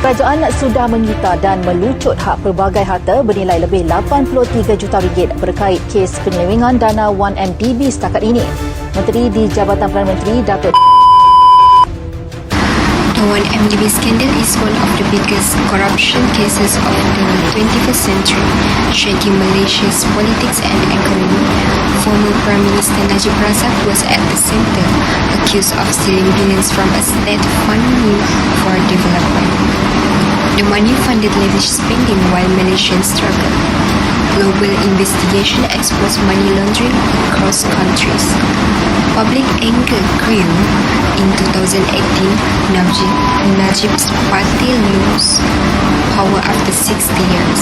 Kerajaan sudah menyita dan melucut hak pelbagai harta bernilai lebih 83 juta ringgit berkait kes penyelewengan dana 1MDB setakat ini. Menteri di Jabatan Perdana Menteri Datuk The 1MDB scandal is one of the biggest corruption cases of the 21st century, shaking Malaysia's politics and economy. Former Prime Minister Najib Razak was at the center, accused of stealing billions from a state fund meant for development. The money funded lavish spending while Malaysians struggled. Global investigation exposed money laundering across countries. Public anger grew. In 2018, Najib's party lost power after 60 years.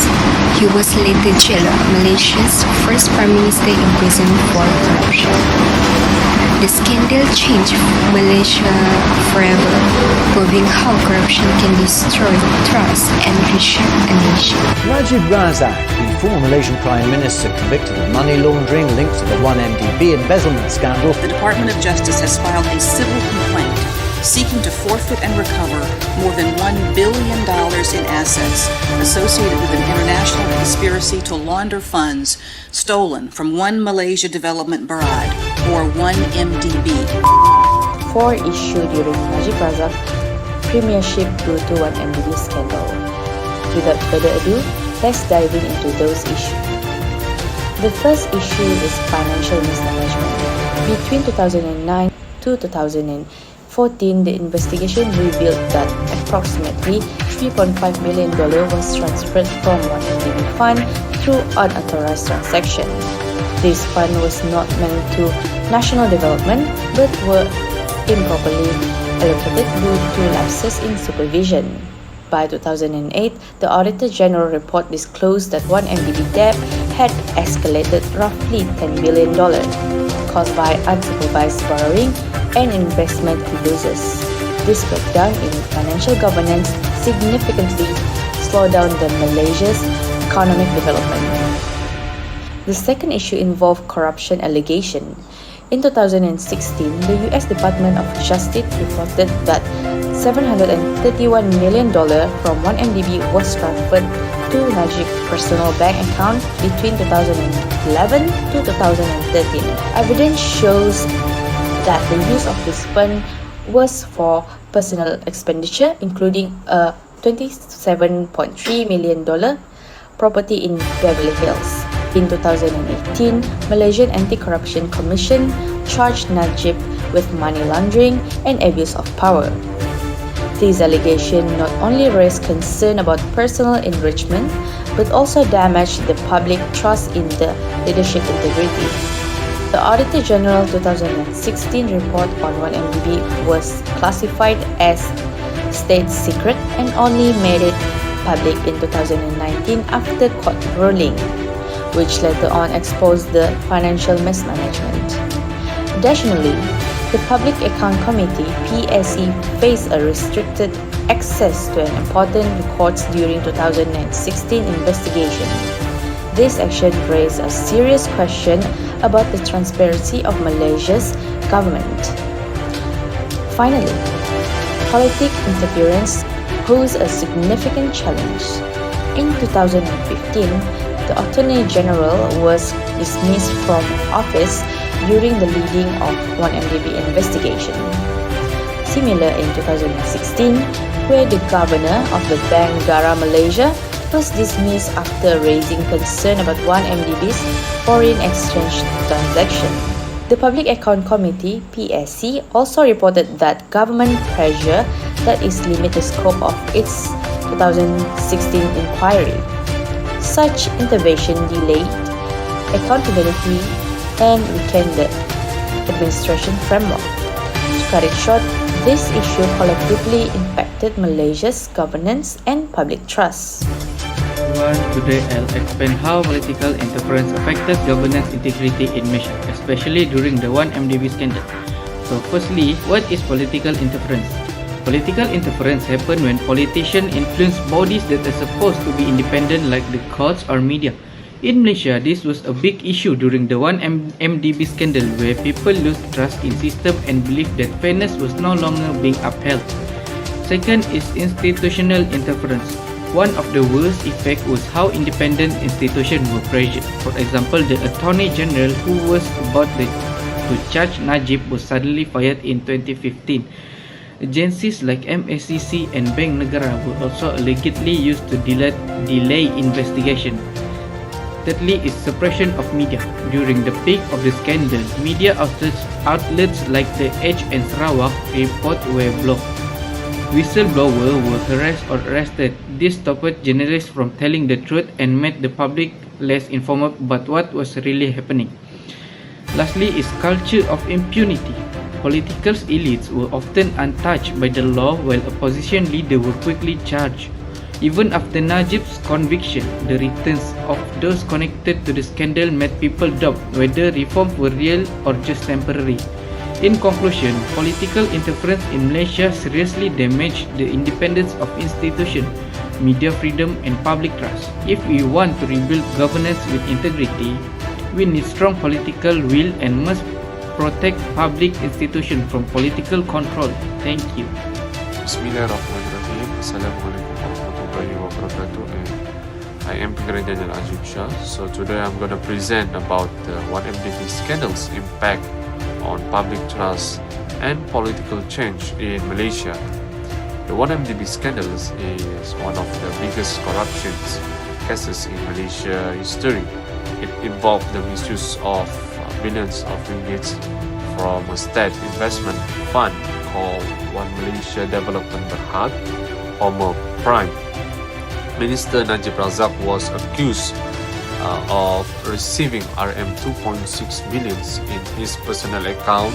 He was later jailed, Malaysia's first prime minister imprisoned for corruption. The scandal changed Malaysia forever, proving how corruption can destroy trust and reshape a nation. Najib Razak, the former Malaysian Prime Minister convicted of money laundering linked to the 1MDB embezzlement scandal. The Department of Justice has filed a civil complaint seeking to forfeit and recover more than $1 billion in assets associated with an international conspiracy to launder funds stolen from One Malaysia Development Berhad, or 1MDB. 4 issued during Najib Razak Premiership due to 1MDB scandal. Without further ado, let's dive into those issues. The first issue is financial mismanagement. Between 2009 to 2014, the investigation revealed that approximately $3.5 million was transferred from 1MDB fund through unauthorized transaction. This fund was not meant to national development but were improperly allocated due to lapses in supervision. By 2008, the Auditor General report disclosed that 1MDB debt had escalated roughly $10 billion, caused by unsupervised borrowing and investment abuses. This breakdown in financial governance significantly slowed down Malaysia's economic development. The second issue involved corruption allegation. In 2016, the US Department of Justice reported that $731 million from 1MDB was transferred to Najib's personal bank account between 2011 to 2013. Evidence shows that the use of this fund was for personal expenditure, including a $27.3 million property in Beverly Hills. In 2018, Malaysian Anti-Corruption Commission charged Najib with money laundering and abuse of power. These allegations not only raised concern about personal enrichment, but also damaged the public trust in the leadership integrity. The Auditor General 2016 report on 1MDB was classified as state secret and only made it public in 2019 after court ruling, which later on exposed the financial mismanagement. Additionally, the Public Account Committee (PSC) faced a restricted access to an important records during 2016 investigation. This action raised a serious question about the transparency of Malaysia's government. Finally, political interference posed a significant challenge. In 2015, the Attorney General was dismissed from office during the leading of 1MDB investigation. Similar in 2016, where the governor of the Bank Negara Malaysia was dismissed after raising concern about 1MDB's foreign exchange transaction. The Public Account Committee (PSC) also reported that government pressure that is limit the scope of its 2016 inquiry. Such intervention delayed accountability and weakened the administration framework. To cut it short, this issue collectively impacted Malaysia's governance and public trust. Today I'll explain how political interference affected governance integrity in Malaysia, especially during the 1MDB scandal. So firstly, what is political interference? Political interference happens when politicians influence bodies that are supposed to be independent like the courts or media. In Malaysia, this was a big issue during the 1MDB scandal where people lost trust in system and believed that fairness was no longer being upheld. second is institutional interference. One of the worst effects was how independent institutions were pressured. For example, the Attorney General who was about to charge Najib was suddenly fired in 2015. Agencies like MACC and Bank Negara were also allegedly used to delay investigation. Thirdly is suppression of media. During the peak of the scandal, media outlets like The Edge and Sarawak Report were blocked. Whistleblowers were harassed or arrested. This stopped journalists from telling the truth and made the public less informed about what was really happening. Lastly is culture of impunity. Political elites were often untouched by the law while opposition leaders were quickly charged. Even after Najib's conviction, the returns of those connected to the scandal made people doubt whether reforms were real or just temporary. In conclusion, political interference in Malaysia seriously damaged the independence of institutions, media freedom and public trust. If we want to rebuild governance with integrity, we need strong political will and must protect public institutions from political control. Thank you. Bismillahirrahmanirrahim. Assalamualaikum warahmatullahi wabarakatuh. And I am Pengerendah Najib. So today I'm going to present about the 1MDB scandal's impact on public trust and political change in Malaysia. The 1MDB scandal is one of the biggest corruption cases in Malaysia history. It involved the misuse of billions of ringgits from a state investment fund called One Malaysia Development Berhad, former Prime Minister Najib Razak was accused of receiving RM 2.6 million in his personal account,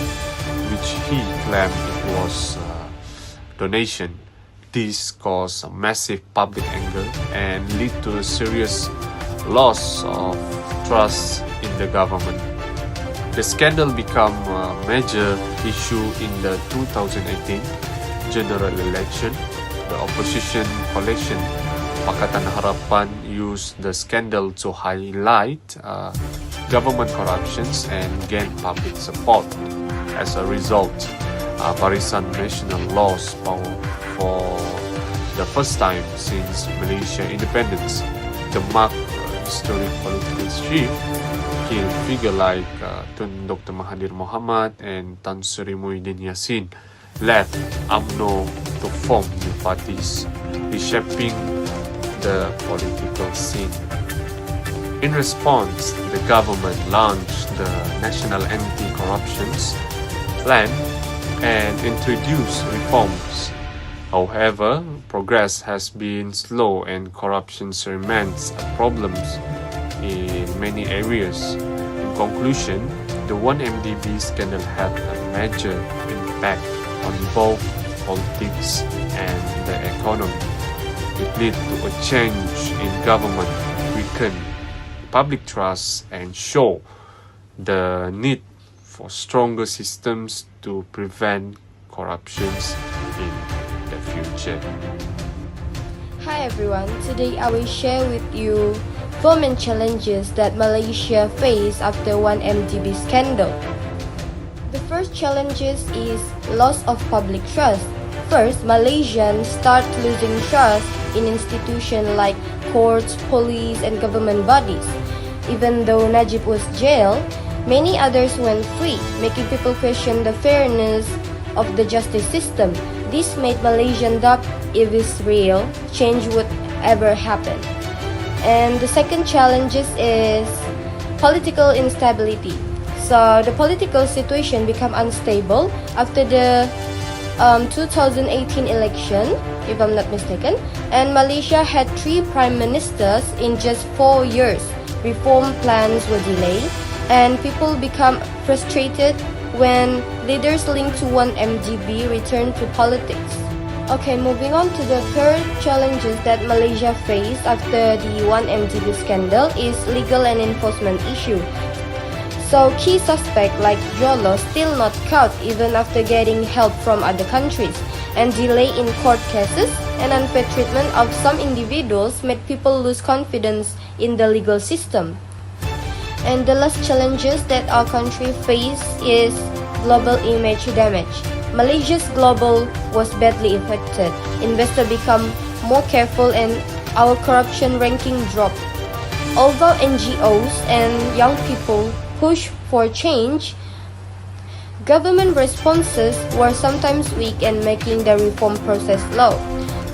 which he claimed it was donation. This caused a massive public anger and led to a serious loss of trust in the government. The scandal became a major issue in the 2018 general election. The opposition coalition Pakatan Harapan used the scandal to highlight government corruptions and gain public support. As a result, Barisan Nasional lost power for the first time since Malaysia independence. The marked historic political shift killed figures like Tun Dr. Mahathir Mohamad and Tan Sri Muhyiddin Yassin led UMNO to form new parties, reshaping the political scene. In response, the government launched the National Anti-Corruption Plan and introduced reforms. However, progress has been slow and corruption remains a problem in many areas. In conclusion, the 1MDB scandal had a major impact on both politics and the economy. It led to a change in government, weakened public trust, and showed the need for stronger systems to prevent corruptions in the future. Hi everyone, today I will share with you 4 main challenges that Malaysia faced after 1MDB scandal. The first challenge is loss of public trust. First, Malaysians start losing trust in institutions like courts, police, and government bodies. Even though Najib was jailed, many others went free, making people question the fairness of the justice system. This made Malaysians doubt if it's real, change would ever happen. And the second challenge is political instability. So the political situation became unstable after the 2018 election, if I'm not mistaken, and Malaysia had 3 prime ministers in just 4 years. Reform plans were delayed, and people become frustrated when leaders linked to 1MDB returned to politics. Okay, moving on to the third challenges that Malaysia faced after the 1MDB scandal is legal and enforcement issue. So key suspects like Jolo still not caught even after getting help from other countries, and delay in court cases and unfair treatment of some individuals made people lose confidence in the legal system. And the last challenges that our country face is global image damage. Malaysia's global was badly affected. Investors become more careful and our corruption ranking dropped. Although NGOs and young people push for change, government responses were sometimes weak and making the reform process slow.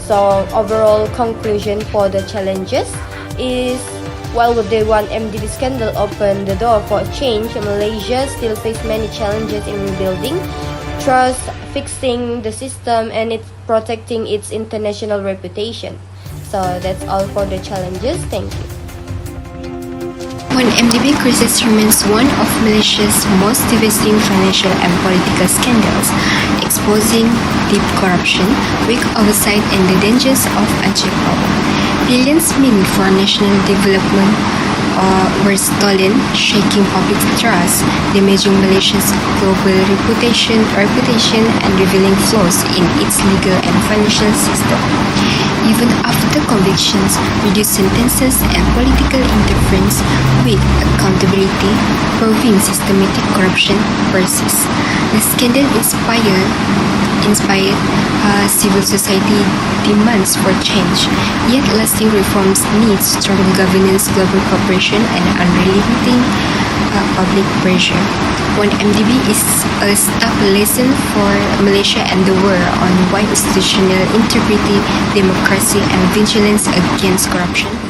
So overall conclusion for the challenges is, while the 1MDB scandal opened the door for change, Malaysia still faces many challenges in rebuilding trust, fixing the system, and it's protecting its international reputation. So that's all for the challenges. Thank you. 1MDB crisis remains one of Malaysia's most devastating financial and political scandals, exposing deep corruption, weak oversight, and the dangers of unchecked power. Billions meant for national development were stolen, shaking public trust, damaging Malaysia's global reputation, and revealing flaws in its legal and financial system. Even after convictions, reduced sentences, and political interference, with accountability proving systematic corruption persists. The scandal inspired civil society demands for change, yet lasting reforms need strong governance, global cooperation, and unrelenting public pressure. 1MDB is a stark lesson for Malaysia and the world on why institutional integrity, democracy, and vigilance against corruption